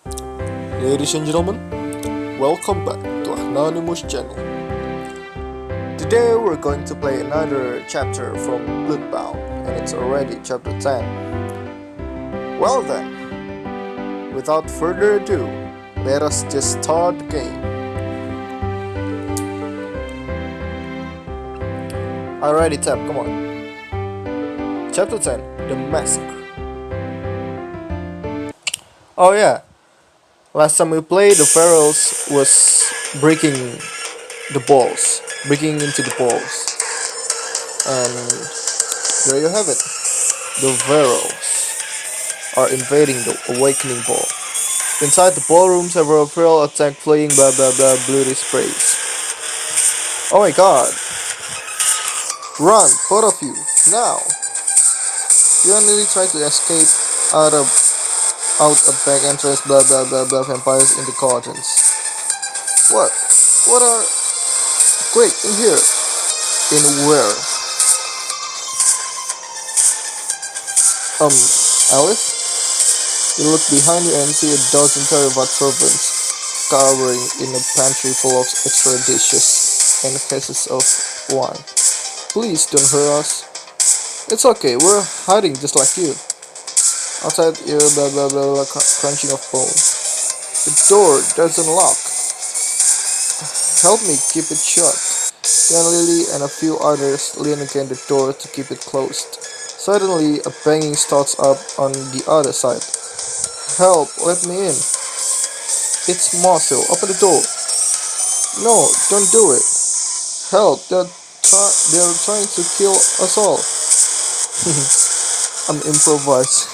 Ladies and gentlemen, welcome back to Anonymous channel. Today we're going to play another chapter from Bloodbound, and it's already chapter 10. Well then, without further ado, let us just start the game. Alrighty, Tab, come on. Chapter 10, The Massacre. Oh yeah, last time we played, the Pharaohs was breaking breaking into the balls. And there you have it. The Pharaohs are invading the awakening ball. Inside the ballroom, several feral attack flying blah blah blah bloody sprays. Oh my god. Run, both of you, now! You nearly try to escape out a back entrance blah blah blah blah vampires in the cauldrons. What? What are... Quick, in here! In where? Alice? You look behind you and see a dozen terrified servants cowering in a pantry full of extra dishes and cases of wine. Please don't hurt us. It's okay, we're hiding just like you. Outside you blah blah blah blah crunching of bone. The door doesn't lock. Help me keep it shut. Young Lily and a few others lean against the door to keep it closed. Suddenly, a banging starts up on the other side. Help, let me in. It's Marcel, open the door. No, don't do it. Help, they're trying to kill us all. I'm improvised.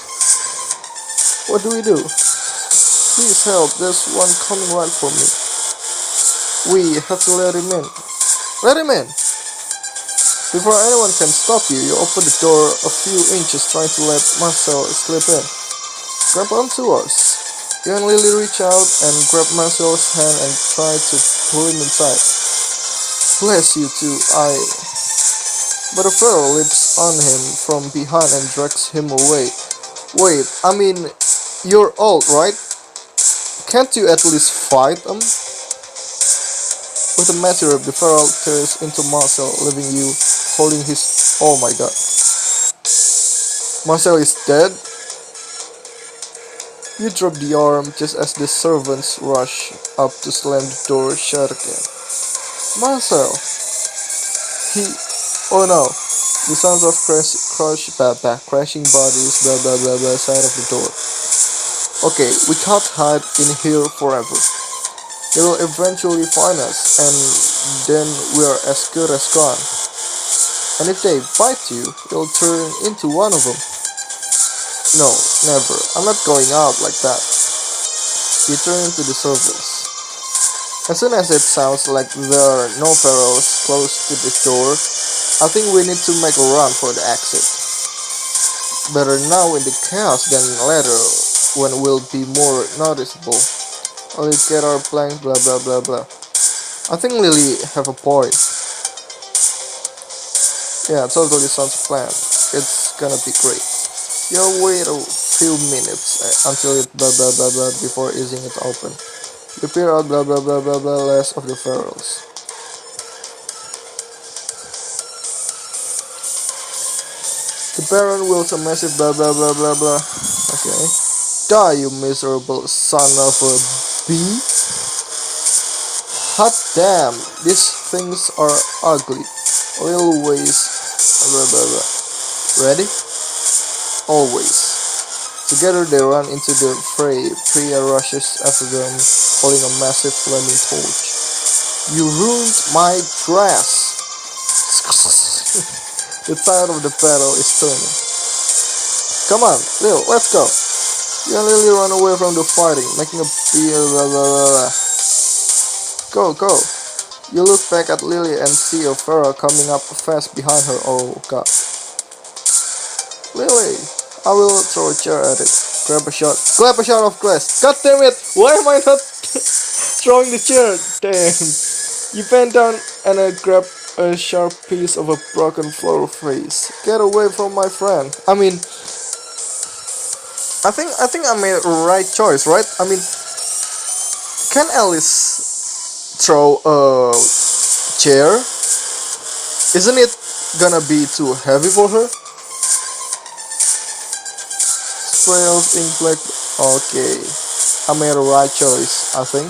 What do we do? Please help, there's one coming right for me. We have to let him in. Let him in! Before anyone can stop you, you open the door a few inches trying to let Marcel slip in. Grab onto us. You and Lily reach out and grab Marcel's hand and try to pull him inside. Bless you two, But a pharaoh leaps on him from behind and drags him away. Wait, I mean, you're old, right? Can't you at least fight him? With a massive rip, the pharaoh tears into Marcel, leaving you holding his... Oh my god. Marcel is dead? You drop the arm just as the servants rush up to slam the door shut again. Marcel! He... Oh no. The sounds of crashing bodies blah blah blah blah side of the door. Okay, we can't hide in here forever. They will eventually find us, and then we're as good as gone. And if they fight you, you'll turn into one of them. No, never. I'm not going out like that. You turn into the servants. As soon as it sounds like there are no pharaohs close to the door, I think we need to make a run for the exit. Better now in the chaos than later, when we'll be more noticeable. Let's get our plans, blah blah blah blah. I think Lily have a point. Yeah, totally sounds planned. It's gonna be great. You'll wait a few minutes until it blah blah blah blah before easing it open. You peer out blah blah blah blah blah less of the pharaohs. The Baron wields a massive blah blah blah blah blah. Okay. Die, you miserable son of a bee. Hot damn, these things are ugly. Always blah blah blah. Ready? Always. Together they run into the fray. Priya rushes after them, holding a massive flaming torch. You ruined my dress! The tide of the battle is turning. Come on, Lil, let's go. You and Lily run away from the fighting, making a blah blah blah. Go, go. You look back at Lily and see a pharaoh coming up fast behind her. Oh god. Lily, I will throw a chair at it. Grab a shot of glass. God damn it! Why am I not throwing the chair? Damn. You bend down and I grab a sharp piece of a broken floor face. Get away from my friend. I think I made a right choice, right? I mean, can Alice throw a chair? Isn't it gonna be too heavy for her? Sprays ink black. Okay, I made a right choice, I think.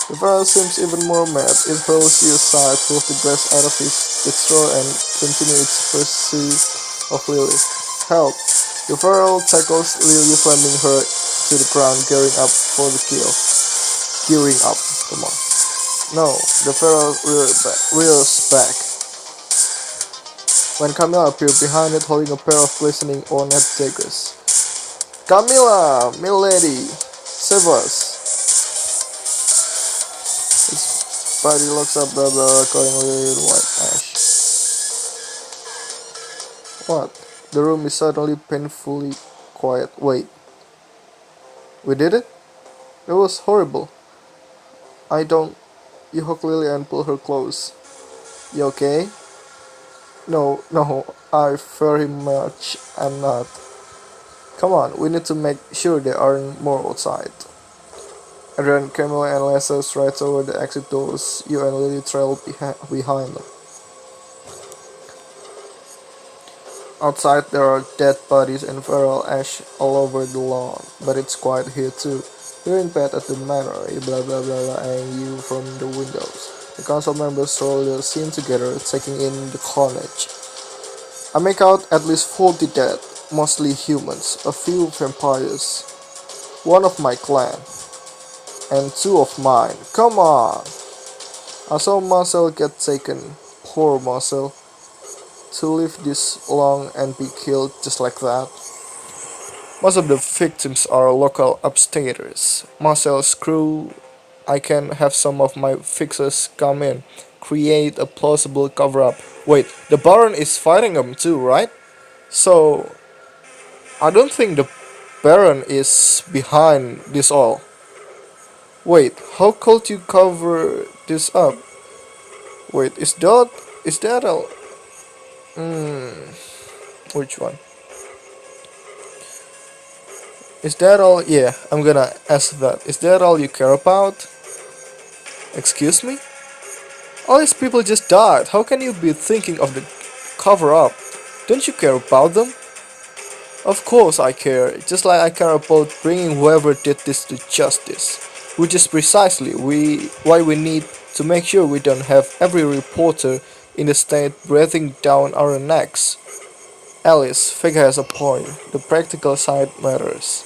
The Pharaoh seems even more mad. It hurls you aside, pulls the glass out of its straw, and continues its pursuit of Lily. Help! The Pharaoh tackles Lily, slamming her to the ground, gearing up for the kill. Gearing up, come on. No, the Pharaoh rears back. When Camilla appeared behind it, holding a pair of glistening ornate daggers. Camilla, milady, save us! His body looks up, blah blah, accordingly with white ash. What? The room is suddenly painfully quiet. Wait, we did it? It was horrible. I don't. You hook Lily and pull her close. You okay? No, no, I very much am not. Come on, we need to make sure there aren't more outside. Adrian, Camilla, and Lessa stride toward the exit doors. You and Lily trail behind them. Outside, there are dead bodies and feral ash all over the lawn, but it's quiet here too. Hearing Pat at the manor, blah blah blah blah, eyeing you from the windows. The council members stroll the scene together, taking in the carnage. I make out at least 40 dead, mostly humans, a few vampires, one of my clan, and two of mine. Come on! I saw Marcel get taken. Poor Marcel. To live this long and be killed just like that. Most of the victims are local upstaters. Marcel's crew. I can have some of my fixers come in, create a plausible cover up. Wait, the Baron is fighting them too, right? So, I don't think the Baron is behind this all. Wait, how could you cover this up? Wait, is that a which one? Is that all? Yeah, I'm gonna ask that. Is that all you care about? Excuse me? All these people just died. How can you be thinking of the cover up? Don't you care about them? Of course I care, just like I care about bringing whoever did this to justice. Which is precisely why we need to make sure we don't have every reporter in the state breathing down our necks. Alice, Vega has a point. The practical side matters.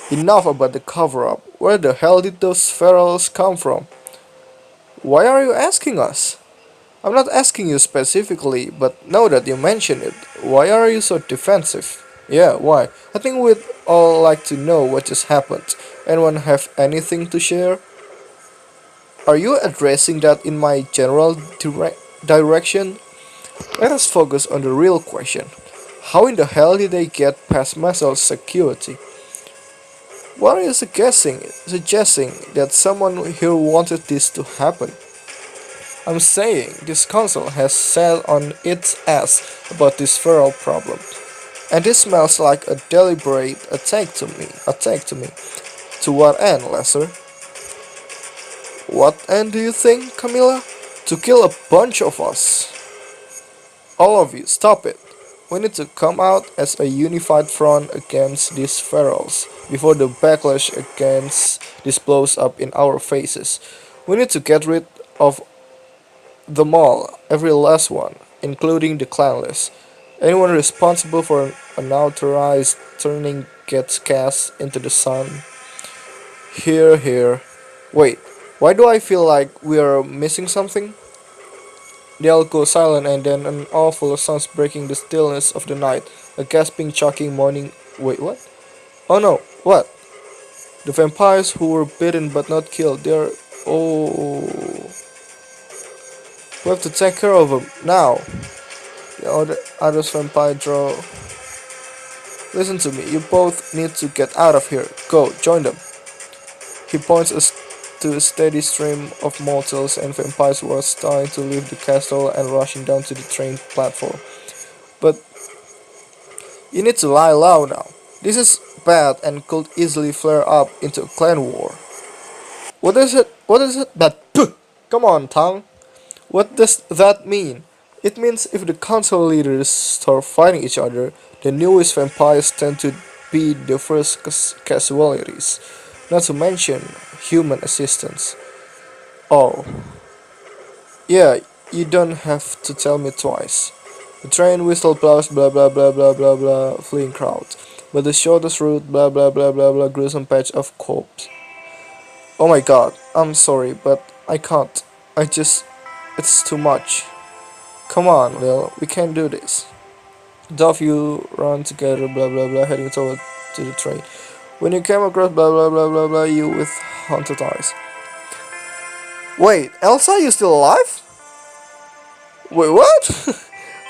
Enough about the cover-up. Where the hell did those ferals come from? Why are you asking us? I'm not asking you specifically, but now that you mention it, why are you so defensive? Yeah, why? I think we'd all like to know what just happened. Anyone have anything to share? Are you addressing that in my general direction? Let us focus on the real question. How in the hell did they get past Masel's security? What are you suggesting that someone here wanted this to happen? I'm saying this council has sat on its ass about this feral problem. And this smells like a deliberate attack to me. To what end, Lesser? What end do you think, Camilla? To kill a bunch of us. All of you, stop it. We need to come out as a unified front against these ferals before the backlash against this blows up in our faces. We need to get rid of them all, every last one, including the clanless. Anyone responsible for an unauthorized turning gets cast into the sun. Here, here. Wait, why do I feel like we are missing something? They all go silent, and then an awful sound breaking the stillness of the night. A gasping, choking moaning. Wait, what? Oh no, what? The vampires who were bitten but not killed, they're. Oh. We have to take care of them now. The others vampire draw. Listen to me, you both need to get out of here. Go, join them. He points us to a steady stream of mortals and vampires who are starting to leave the castle and rushing down to the train platform. But you need to lie low now. This is bad and could easily flare up into a clan war. What is it? What is it? Come on, tongue. What does that mean? It means if the council leaders start fighting each other, the newest vampires tend to be the first casualties. Not to mention human assistance. Oh, yeah, you don't have to tell me twice. The train whistle blows blah blah blah blah blah blah fleeing crowd. But the shortest route blah blah blah blah blah gruesome patch of corpse. Oh my god, I'm sorry, but I can't. I just it's too much. Come on, Lil, we can do this. The of you run together blah blah blah heading toward to the train. When you came across blah blah blah blah blah you with haunted eyes. Wait, Elsa, you still alive? Wait, what?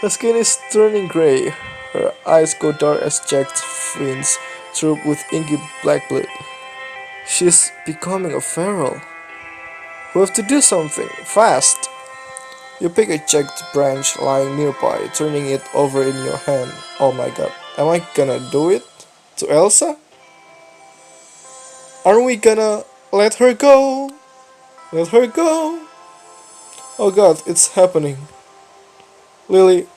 Her skin is turning grey. Her eyes go dark as jagged veins through with inky black blood. She's becoming a feral. We have to do something, fast. You pick a jagged branch lying nearby, turning it over in your hand. Oh my god, am I gonna do it? To Elsa? Are we gonna let her go? Let her go? Oh god, it's happening. Lily.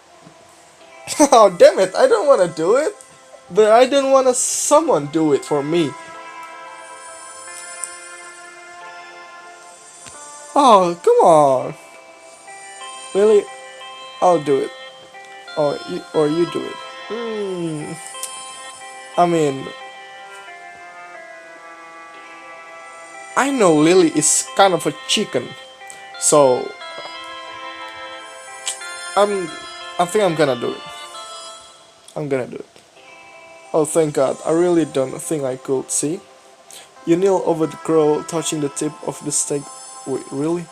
Oh damn it, I don't wanna do it. But I don't wanna someone do it for me. Oh, come on. Lily, I'll do it. Or you do it. I mean, I know Lily is kind of a chicken, so I'm. I think I'm gonna do it. I'm gonna do it. Oh, thank God! I really don't think I could. See, you kneel over the girl, touching the tip of the stake. Wait, really?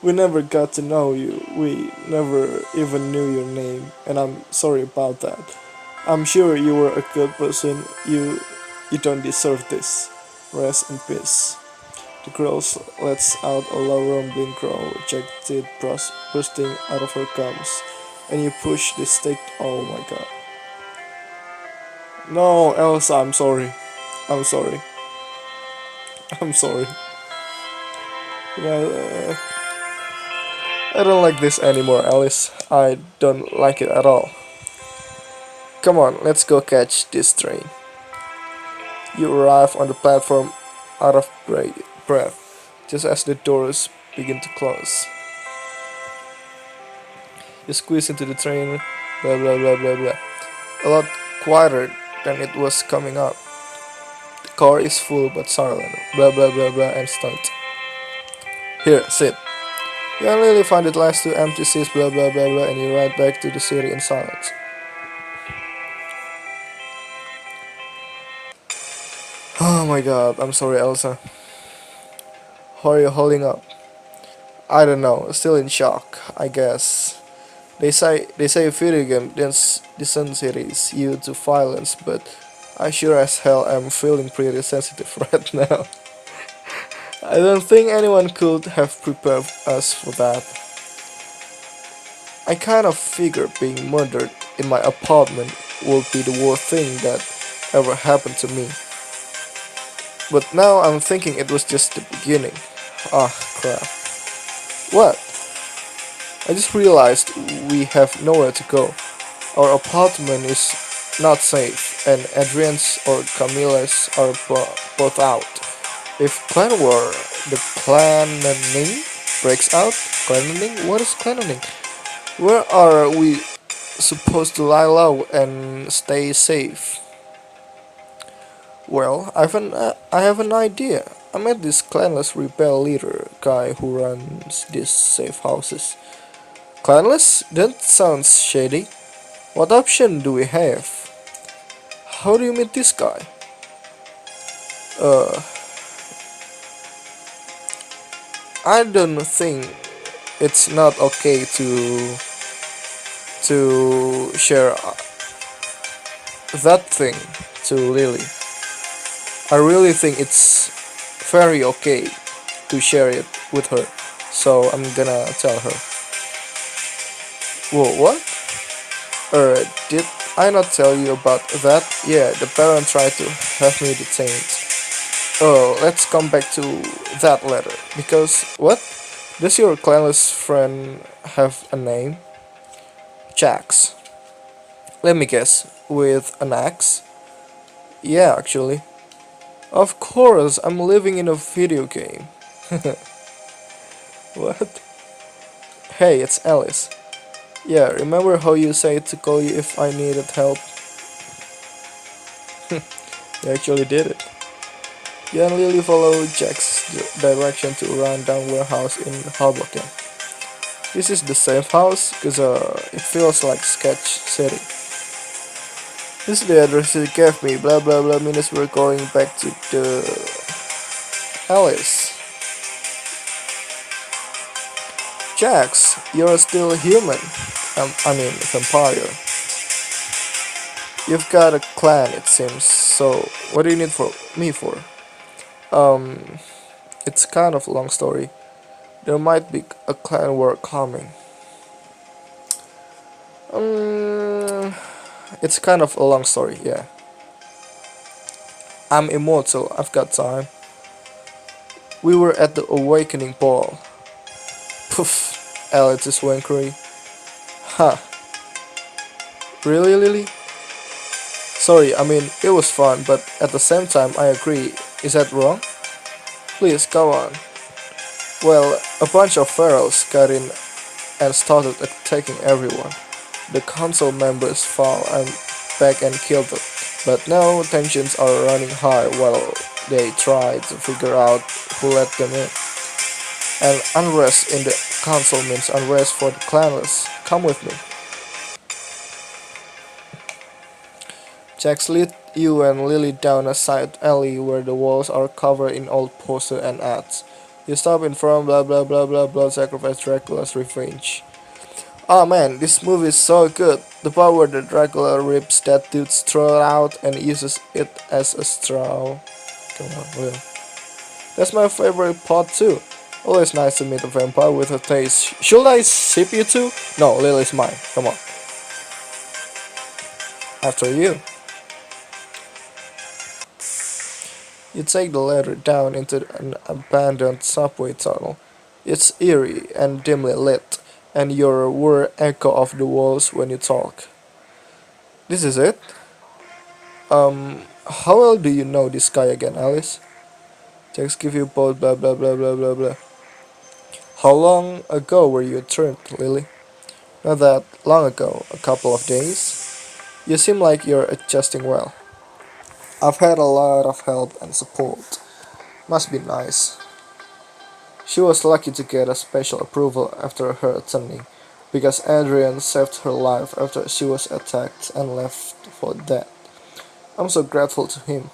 We never got to know you. We never even knew your name, and I'm sorry about that. I'm sure you were a good person. You don't deserve this. Rest in peace. The girl lets out a low rumbling growl, jagged teeth bursting out of her gums, and you push the stake. Oh my god. No, Elsa, I'm sorry. I'm sorry. I'm sorry. Yeah, I don't like this anymore, Alice. I don't like it at all. Come on, let's go catch this train. You arrive on the platform out of breath, just as the doors begin to close. You squeeze into the train, blah blah blah blah blah. A lot quieter than it was coming up. The car is full but silent, blah blah blah blah and stunned. Here, sit. You only find the last two empty seats, blah blah blah blah, and you ride back to the city in silence. Oh my god, I'm sorry, Elsa. How are you holding up? I don't know, still in shock, I guess. They say video game desensitizes you to violence, but I sure as hell am feeling pretty sensitive right now. I don't think anyone could have prepared us for that. I kind of figured being murdered in my apartment would be the worst thing that ever happened to me. But now I'm thinking it was just the beginning. Ah, crap. What? I just realized we have nowhere to go. Our apartment is not safe, and Adrian's or Camilla's are both out. If the clanning breaks out, clanning? What is clanning? Where are we supposed to lie low and stay safe? Well, I have an idea. I met this clanless rebel leader guy who runs these safe houses. Clanless? That sounds shady. What option do we have? How do you meet this guy? Uh, I don't think it's not okay to share that thing to Lily. I really think it's very okay to share it with her. So I'm gonna tell her. Whoa, what? Did I not tell you about that? Yeah, the parent tried to have me detained. Oh, let's come back to that letter. Because, what? Does your clanless friend have a name? Jax. Let me guess. With an X? Yeah, actually. Of course, I'm living in a video game. What? Hey, it's Alice. Yeah, remember how you said to call you if I needed help? You actually did it. You and Lily follow Jack's direction to a rundown warehouse in Hoboken. This is the safe house, cause it feels like sketch city. This is the address he gave me. Blah blah blah. Means we're going back to the Alice. Jax, you're still human. I mean vampire. You've got a clan, it seems. So what do you need for me for? Um, it's kind of a long story. There might be a clan war coming. Um, it's kind of a long story, yeah. I'm immortal, I've got time. We were at the awakening ball. Poof, Alex is wankery. Huh, really, Lily? Sorry, I mean, it was fun, but at the same time, I agree. Is that wrong? Please, go on. Well, a bunch of ferals got in and started attacking everyone. The council members fought and back and killed them. But now tensions are running high while they try to figure out who let them in. And unrest in the council means unrest for the clanless. Come with me. Jax lead you and Lily down a side alley where the walls are covered in old posters and ads. You stop in front blah blah blah blah blood sacrifice Dracula's revenge. Oh man, this movie is so good. The part where the Dracula rips that dude's throat out and uses it as a straw. Come on, Will. That's my favorite part too. Always nice to meet a vampire with a taste. Should I sip you too? No, Lily's mine. Come on. After you. You take the ladder down into an abandoned subway tunnel. It's eerie and dimly lit, and your words echo off the walls when you talk. This is it? How well do you know this guy again, Alice? Text give you both blah blah blah blah blah blah. How long ago were you turned, Lily? Not that long ago, a couple of days. You seem like you're adjusting well. I've had a lot of help and support. Must be nice. She was lucky to get a special approval after her attending, because Adrian saved her life after she was attacked and left for dead. I'm so grateful to him.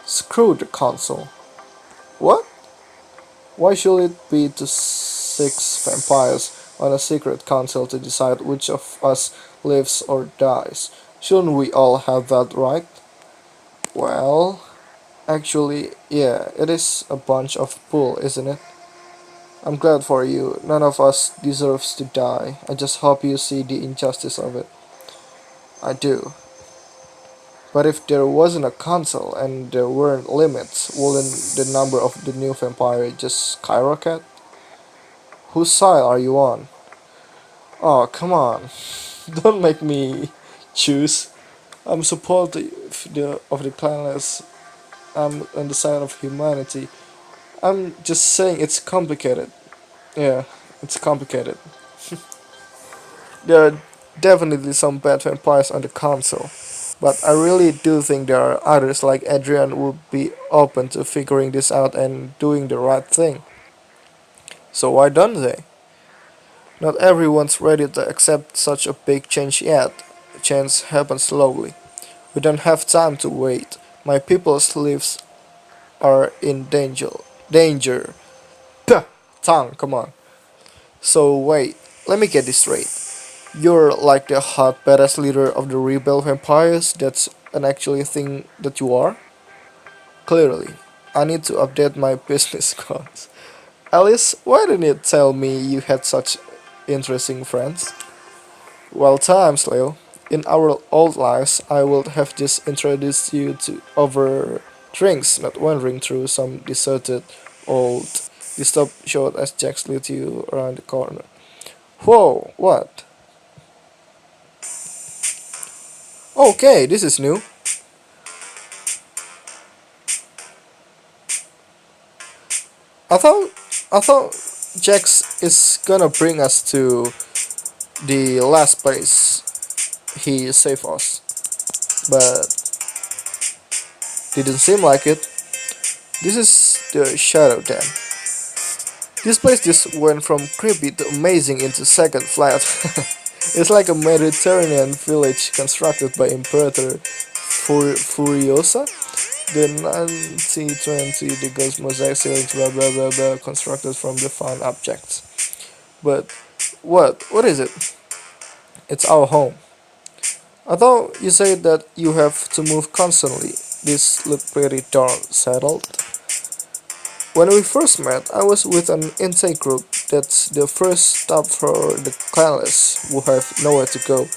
Screw the council. What? Why should it be to six vampires on a secret council to decide which of us lives or dies? Shouldn't we all have that right? Well, actually, yeah, it is a bunch of bull, isn't it? I'm glad for you. None of us deserves to die. I just hope you see the injustice of it. I do. But if there wasn't a council and there weren't limits, wouldn't the number of the new vampire just skyrocket? Whose side are you on? Oh, come on. Don't make me choose. I'm supportive of the clanless. I'm on the side of humanity. I'm just saying it's complicated. Yeah, it's complicated. There are definitely some bad vampires on the council. But I really do think there are others like Adrian who would be open to figuring this out and doing the right thing. So why don't they? Not everyone's ready to accept such a big change yet. Change happens slowly. We don't have time to wait. My people's lives are in danger. Danger. Puh, tongue, come on. So wait, let me get this straight. You're like the hot badass leader of the rebel vampires? That's an actually thing that you are? Clearly. I need to update my business cards. Alice, why didn't you tell me you had such interesting friends? Well times, Leo. In our old lives, I would have just introduced you to over drinks, not wandering through some deserted old stop short as Jack leads you around the corner. Whoa, what? Okay, this is new. I thought I thought Jax is gonna bring us to the last place he saved us, but didn't seem like it. This is the Shadow Den. This place just went from creepy to amazing into second flat. It's like a Mediterranean village constructed by Imperator Furiosa. The 1920 the ghost mosaic ceilings blah blah blah blah constructed from the found objects. But what? What is it? It's our home. I thought you said that you have to move constantly. This looked pretty darn settled. When we first met, I was with an intake group. That's the first stop for the clanless who have nowhere to go.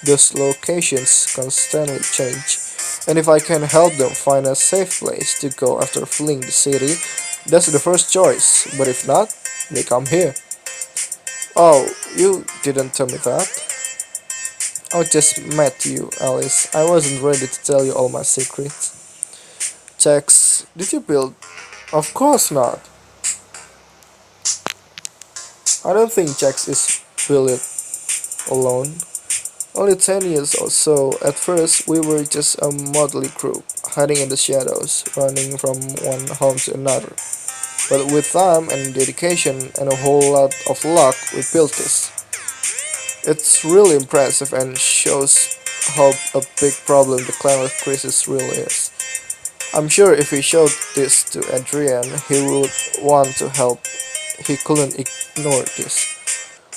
Those locations constantly change. And if I can help them find a safe place to go after fleeing the city, that's the first choice. But if not, they come here. Oh, you didn't tell me that? I just met you, Alice. I wasn't ready to tell you all my secrets. Jax, did you build? Of course not. I don't think Jax is built alone. Only 10 years or so. At first, we were just a motley group, hiding in the shadows, running from one home to another. But with time and dedication and a whole lot of luck, we built this. It's really impressive and shows how a big problem the climate crisis really is. I'm sure if we showed this to Adrian, he would want to help. He couldn't ignore this.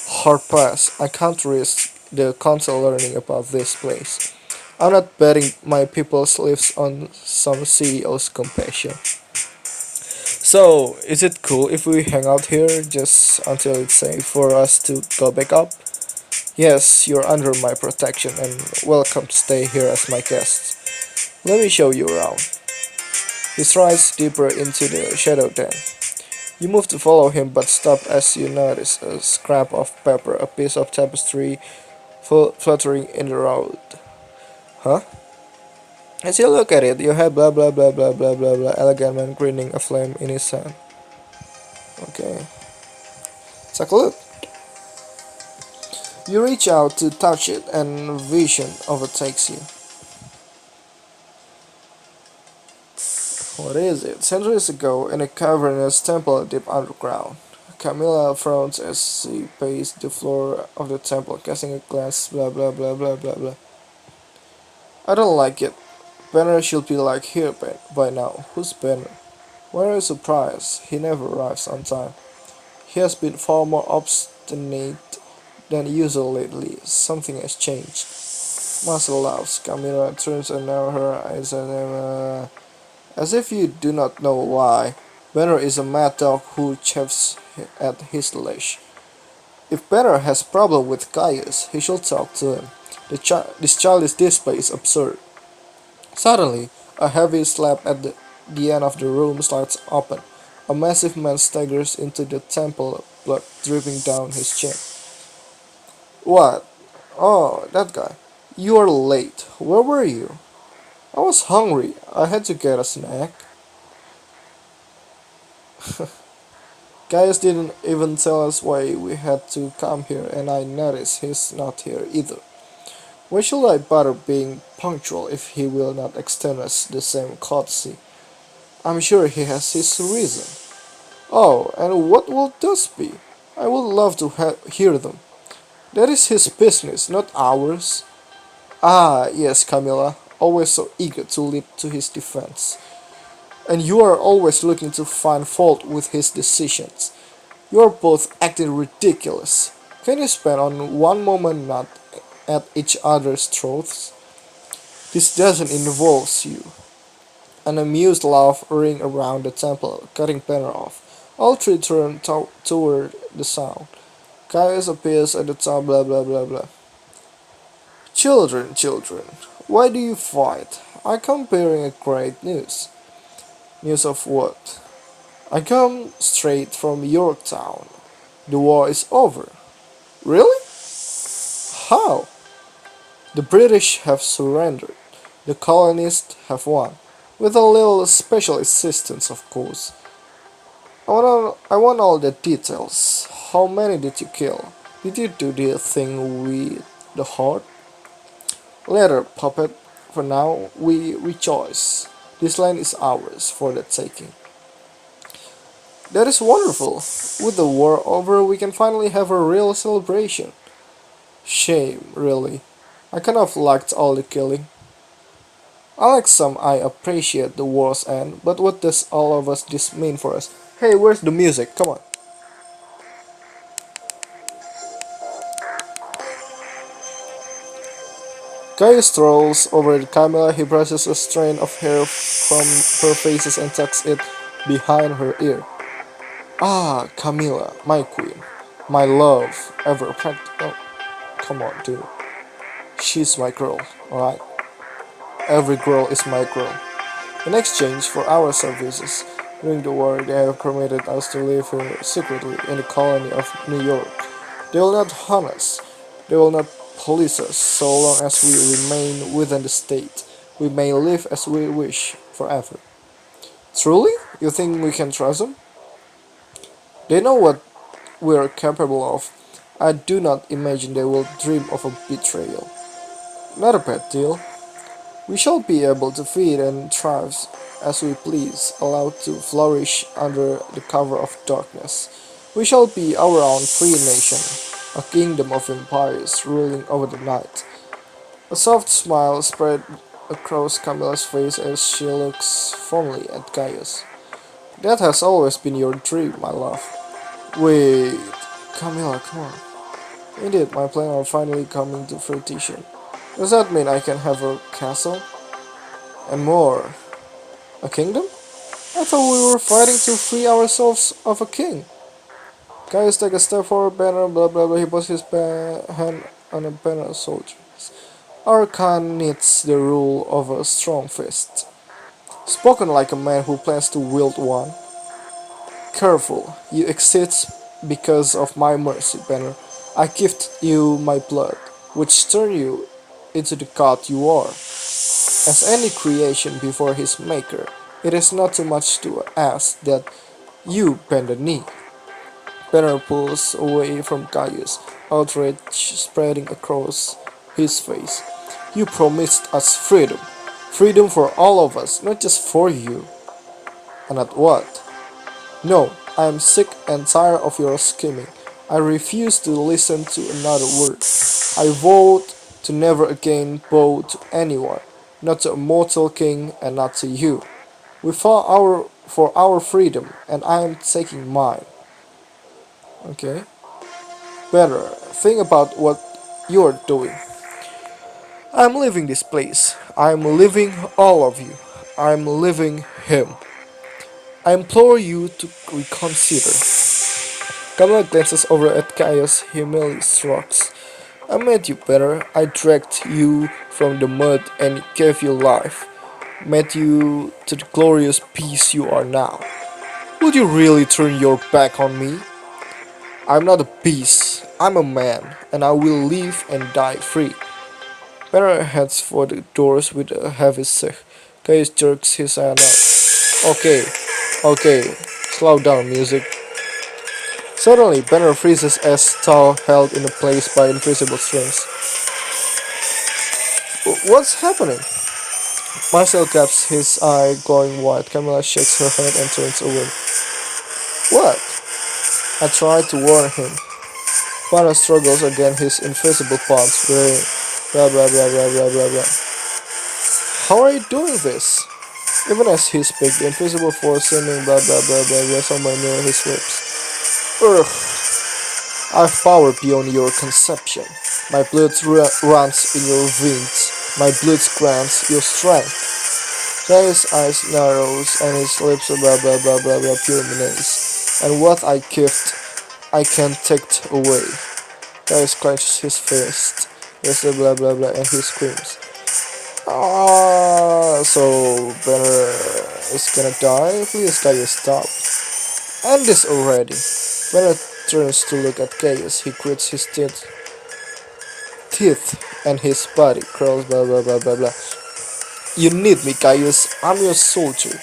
Hard pass. I can't risk the council learning about this place. I'm not betting my people's lives on some CEO's compassion. So, is it cool if we hang out here just until it's safe for us to go back up? Yes, you're under my protection and welcome to stay here as my guest. Let me show you around. He strides deeper into the shadow den. You move to follow him but stop as you notice a scrap of paper, a piece of tapestry fluttering in the road. Huh? As you look at it, you have blah blah blah blah blah blah blah elegant man grinning, a flame in his hand. Okay. Take a look. You reach out to touch it and vision overtakes you. What is it? Centuries ago, in a cavernous temple deep underground. Camilla frowns as she paced the floor of the temple, casting a glance blah blah blah blah blah blah. I don't like it. Banner should be like here by now. Who's Banner? Why are you surprised? He never arrives on time. He has been far more obstinate than usual lately. Something has changed. Marcel laughs. Camilla turns and narrows her eyes at him. As if you do not know why. Banner is a mad dog who chaps at his leash. If Banner has problem with Caius, he should talk to him. This childish display is absurd. Suddenly, a heavy slab at the end of the room slides open. A massive man staggers into the temple, blood dripping down his chin. What? Oh, that guy. You are late. Where were you? I was hungry. I had to get a snack. Gaius didn't even tell us why we had to come here, and I notice he's not here either. Why should I bother being punctual if he will not extend us the same courtesy? I'm sure he has his reason. Oh, and what will those be? I would love to hear them. That is his business, not ours. Ah, yes, Camilla, always so eager to leap to his defense. And you are always looking to find fault with his decisions. You are both acting ridiculous. Can you spend on one moment not at each other's throats? This doesn't involve you. An amused laugh rang around the temple, cutting Banner off. All three turn toward the sound. Caius appears at the top, blah blah blah blah. Children, children, why do you fight? I come bearing a great news. News of what? I come straight from Yorktown. The war is over. Really? How? The British have surrendered. The colonists have won. With a little special assistance, of course. I want all the details. How many did you kill? Did you do the thing with the heart? Later, puppet. For now, we rejoice. This land is ours for the taking. That is wonderful. With the war over, we can finally have a real celebration. Shame, really. I kind of liked all the killing. I like some I appreciate the war's end, but what does all of us this mean for us? Hey, where's the music? Come on. Guy strolls over to Camilla. He brushes a strand of hair from her face and tucks it behind her ear. Ah, Camilla, my queen, my love, ever practical. Come on, dude. She's my girl, alright? Every girl is my girl. In exchange for our services, during the war they have permitted us to live here secretly in the colony of New York. They will not harm us. They will not police us so long as we remain within the state. We may live as we wish forever. Truly? You think we can trust them? They know what we are capable of. I do not imagine they will dream of a betrayal. Not a bad deal. We shall be able to feed and thrive as we please, allowed to flourish under the cover of darkness. We shall be our own free nation, a kingdom of empires ruling over the night. A soft smile spread across Camilla's face as she looks fondly at Gaius. That has always been your dream, my love. Wait, Camilla, come on. Indeed, my plans are finally coming to fruition. Does that mean I can have a castle? And more? A kingdom? I thought we were fighting to free ourselves of a king. Gaius take a step forward, banner, blah blah blah. He puts his hand on a banner of soldiers. Our Khan needs the rule of a strong fist. Spoken like a man who plans to wield one. Careful, you exist because of my mercy, Banner. I gifted you my blood, which turned you into the god you are. As any creation before his maker, it is not too much to ask that you bend the knee. Banner pulls away from Gaius, outrage spreading across his face. You promised us freedom. Freedom for all of us, not just for you. And at what? No, I am sick and tired of your scheming. I refuse to listen to another word. I vowed to never again bow to anyone, not to a mortal king and not to you. We fought for our freedom, and I am taking mine. Okay? Better think about what you're doing. I'm leaving this place. I'm leaving all of you. I'm leaving him. I implore you to reconsider. Kamala glances over at Caius. He merely shrugs. I made you better. I dragged you from the mud and gave you life. Made you to the glorious beast you are now. Would you really turn your back on me? I'm not a beast. I'm a man, and I will live and die free. Banner heads for the doors with a heavy sigh. Caius jerks his hand out. Okay, okay, slow down, music. Suddenly, Banner freezes as Tao held in place by invisible strings. What's happening? Marcel gaps his eye glowing white. Camilla shakes her head and turns away. What? I tried to warn him. Banner struggles against his invisible palms, wearing blah blah blah blah blah blah blah. How are you doing this? Even as he speaks, the invisible force seeming blah blah blah blah blah somewhere near his lips. Ugh. I have power beyond your conception. My blood runs in your veins. My blood grants your strength. His eyes narrows and his lips blah blah blah blah blah pure menace. And what I gift, I can take away. Gaius clenches his fist. There's the blah blah blah, and he screams. Ah, so Banner is gonna die? Please, Gaius, stop. End this already. Banner turns to look at Gaius. He grits his teeth, and his body crawls blah blah blah blah blah. You need me, Gaius. I'm your soldier.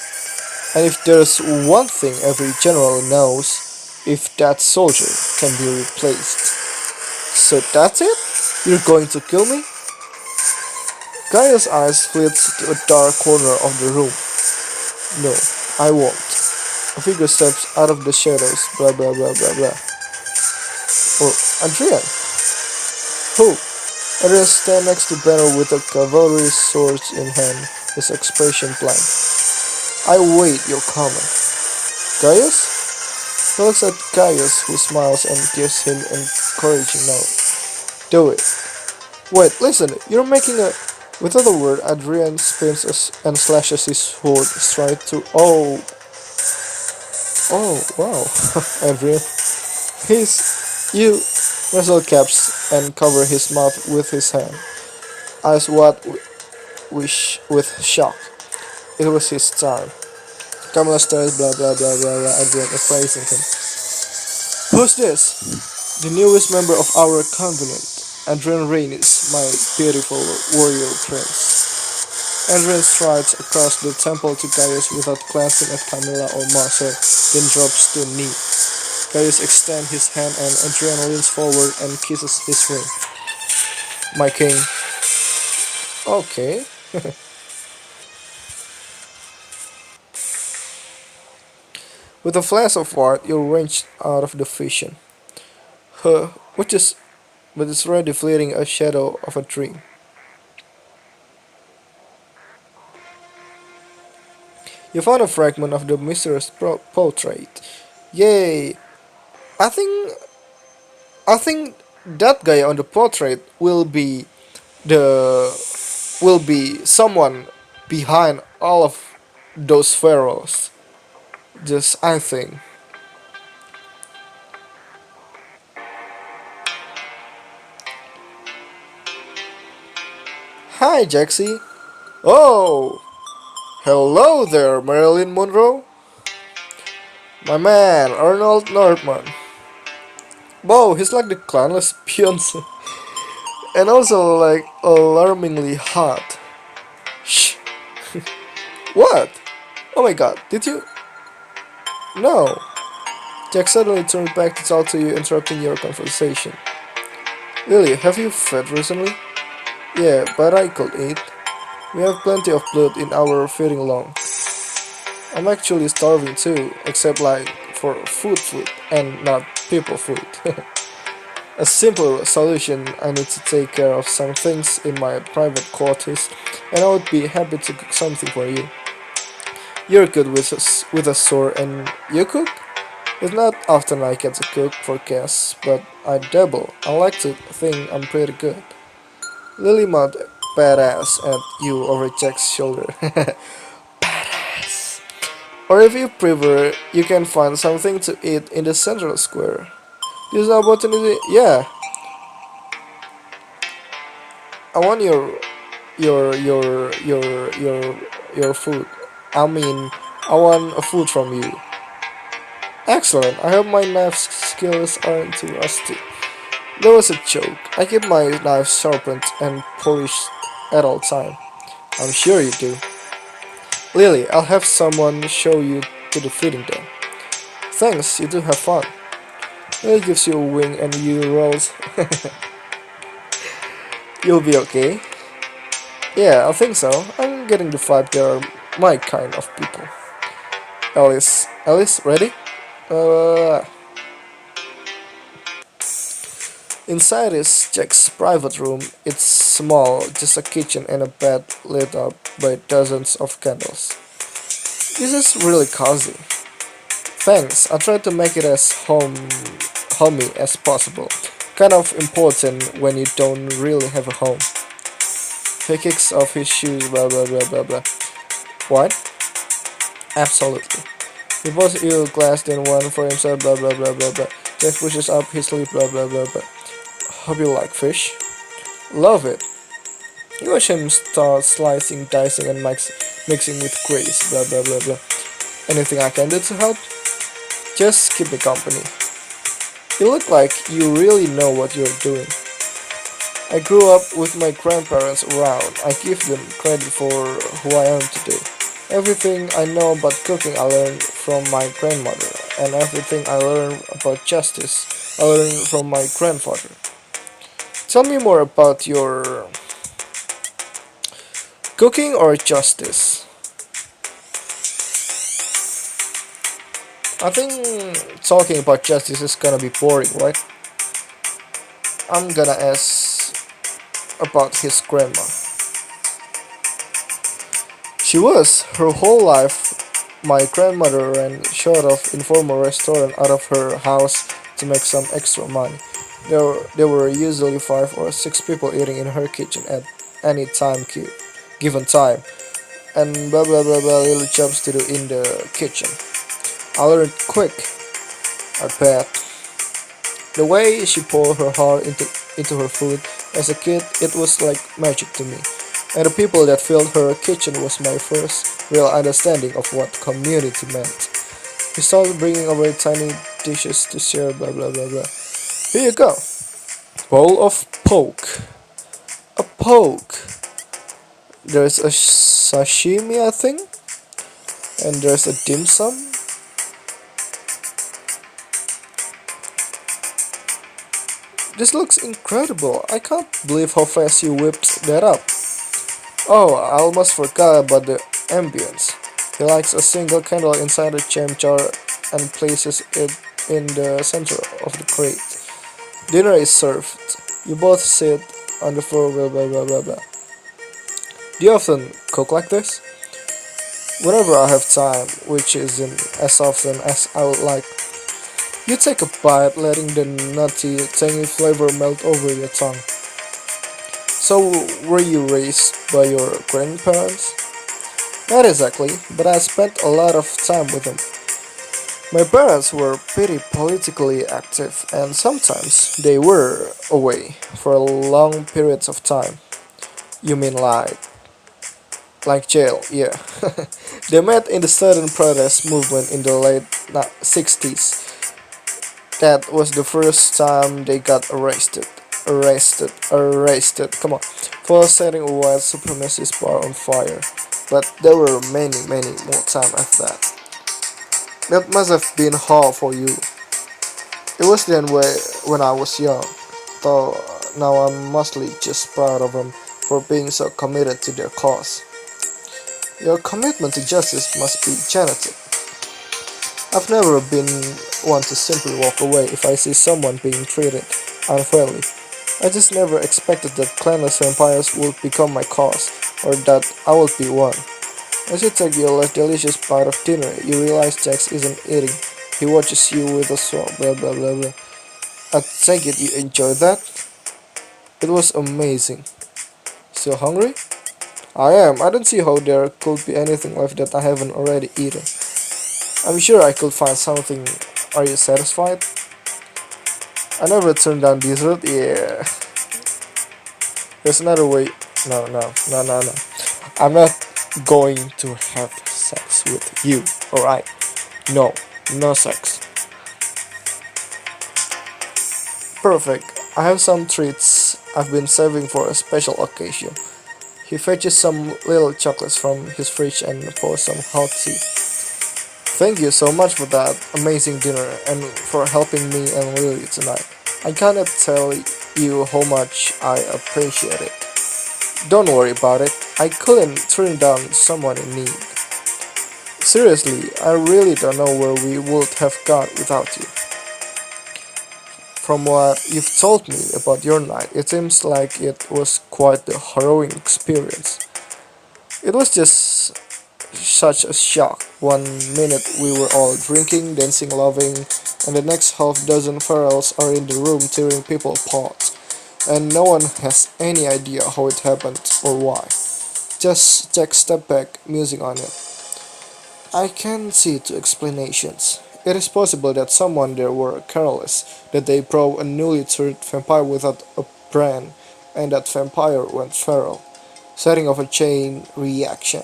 And if there's one thing every general knows, if that soldier can be replaced. So that's it? You're going to kill me? Gaia's eyes flit to a dark corner of the room. No, I won't. A figure steps out of the shadows, blah blah blah blah blah. Oh, Adrian! Who? Adrian stands next to Banner with a cavalry sword in hand, his expression blank. I wait your coming. Gaius? He looks at Gaius, who smiles and gives him an encouraging note. Do it. Wait, listen, you're making a... Without a word, Adrian spins and slashes his sword straight through... Oh, wow. Adrian. You wrestle caps and cover his mouth with his hand. Eyes wide with shock. It was his time. Kamala stares blah blah blah blah blah. Adrian is praising him. Who's this? The newest member of our covenant. Adrian Rainis, my beautiful warrior prince. Adrian strides across the temple to Gaius without glancing at Camilla or Marcel, then drops to a knee. Gaius extends his hand and Adrian leans forward and kisses his ring. My king. Okay. With a flash of white, you're wrenched out of the vision. Which is, but it's already fleeting a shadow of a dream. You found a fragment of the mysterious portrait. Yay! I think I think that guy on the portrait the will be someone behind all of those pharaohs. Just I think. Hi, Jaxie. Oh, hello there, Marilyn Monroe. My man, Arnold Northman. Whoa, he's like the clanless Beyonce. And also like alarmingly hot. Shh. What? Oh my god, did you? No. Jack suddenly turned back to talk to you, interrupting your conversation. Lily, have you fed recently? Yeah, but I could eat. We have plenty of blood in our feeding long. I'm actually starving too, except like for food and not people food. A simple solution, I need to take care of some things in my private quarters, and I would be happy to cook something for you. You're good with a sword, and you cook? It's not often I get to cook for guests, but I dabble. I like to think I'm pretty good. Lily mud badass at you over Jack's shoulder. Or if you prefer, you can find something to eat in the central square. Use the opportunity. Yeah, I want your food. I mean, I want a food from you. Excellent. I hope my knife skills aren't too rusty. That was a joke. I keep my knife sharpened and polished at all time. I'm sure you do. Lily, I'll have someone show you to the feeding den. Thanks, you do have fun. Lily gives you a wing and you rolls. You'll be okay. Yeah, I think so. I'm getting the vibe they are my kind of people. Alice, ready? Uh, Inside is Jack's private room. It's small, just a kitchen and a bed lit up by dozens of candles. This is really cozy. Thanks, I tried to make it as homey as possible. Kind of important when you don't really have a home. He kicks off his shoes, blah blah blah blah blah. What? Absolutely. He pours you a glass, then one for himself, blah blah blah blah blah. Jack pushes up his sleeve, blah blah blah blah. Hope you like fish. Love it. You watch him start slicing, dicing, and mixing with grace, blah blah blah blah. Anything I can do to help? Just keep me company. You look like you really know what you're doing. I grew up with my grandparents around. I give them credit for who I am today. Everything I know about cooking I learned from my grandmother, and everything I learned about justice I learned from my grandfather. Tell me more about your cooking or justice. I think talking about justice is gonna be boring, right? I'm gonna ask about his grandma. She was, her whole life, my grandmother ran sort of informal restaurant out of her house to make some extra money. There were usually 5 or 6 people eating in her kitchen at any given time, and blah blah blah blah little jobs to do in the kitchen. I learned quick, I bet. The way she poured her heart into her food as a kid, it was like magic to me. And the people that filled her kitchen was my first real understanding of what community meant. We started bringing over tiny dishes to share, blah blah blah blah. Here you go. Bowl of poke. A poke. There's a sashimi, I think, and there's a dim sum. This looks incredible. I can't believe how fast you whipped that up. Oh, I almost forgot about the ambience. He lights a single candle inside a jam jar and places it in the center of the crate. Dinner is served. You both sit on the floor, blah blah blah blah blah. Do you often cook like this? Whenever I have time, which isn't as often as I would like. You take a bite, letting the nutty, tangy flavor melt over your tongue. So, were you raised by your grandparents? Not exactly, but I spent a lot of time with them. My parents were pretty politically active, and sometimes they were away for long periods of time. You mean like jail? Yeah. They met in the student protest movement in the late 60s. That was the first time they got arrested, come on, for setting a white supremacist bar on fire. But there were many, many more times after that. That must have been hard for you. It was then when I was young, though now I'm mostly just proud of them for being so committed to their cause. Your commitment to justice must be genetic. I've never been one to simply walk away if I see someone being treated unfairly. I just never expected that clanless vampires would become my cause, or that I would be one. As you take your last delicious bite of dinner, you realize Jax isn't eating. He watches you with a straw, blah blah blah blah. I take it you enjoyed that? It was amazing. Still hungry? I am. I don't see how there could be anything left that I haven't already eaten. I'm sure I could find something. Are you satisfied? I never turned down dessert. Yeah. There's another way. No, no, no, no, no. I'm not going to have sex with you. Alright? No, no sex. Perfect. I have some treats I've been saving for a special occasion. He fetches some little chocolates from his fridge and pours some hot tea. Thank you so much for that amazing dinner and for helping me and Lily tonight. I cannot tell you how much I appreciate it. Don't worry about it. I couldn't turn down someone in need. Seriously, I really don't know where we would have gone without you. From what you've told me about your night, it seems like it was quite the harrowing experience. It was just such a shock. One minute we were all drinking, dancing, loving, and the next half dozen ferals are in the room tearing people apart. And no one has any idea how it happened or why. Just take a step back, musing on it. I can see two explanations. It is possible that someone there were careless, that they brought a newly turned vampire without a brand, and that vampire went feral, setting off a chain reaction.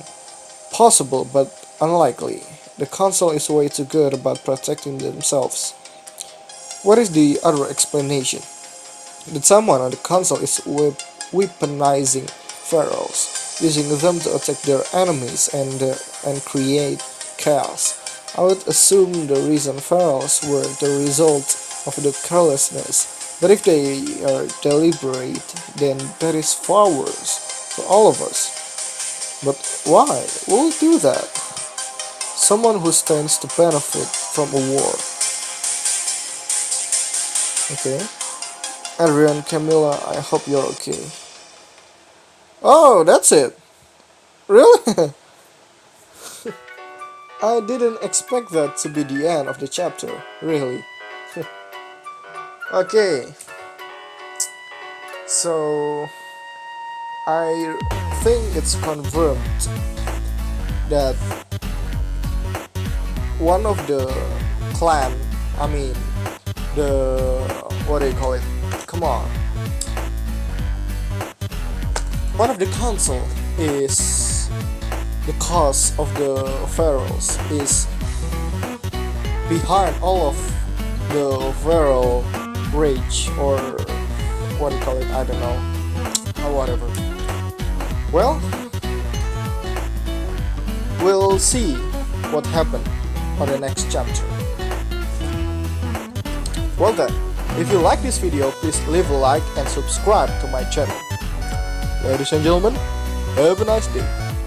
Possible, but unlikely. The council is way too good about protecting themselves. What is the other explanation? That someone on the council is weaponizing ferals, using them to attack their enemies and create chaos. I would assume the reason ferals were the result of the carelessness, but if they are deliberate, then that is far worse for all of us. But why? Who will do that? Someone who stands to benefit from a war. Okay. Adrian, Camilla, I hope you're okay. Oh, that's it. Really? I didn't expect that to be the end of the chapter. Really. Okay. So I think it's confirmed that one of the clan, I mean the, what do you call it? Come on. One of the council is the cause of the pharaohs, is behind all of the pharaoh rage, or what do you call it? I don't know, or whatever. Well, we'll see what happened on the next chapter. Well then, if you like this video, please leave a like and subscribe to my channel. Ladies and gentlemen, have a nice day.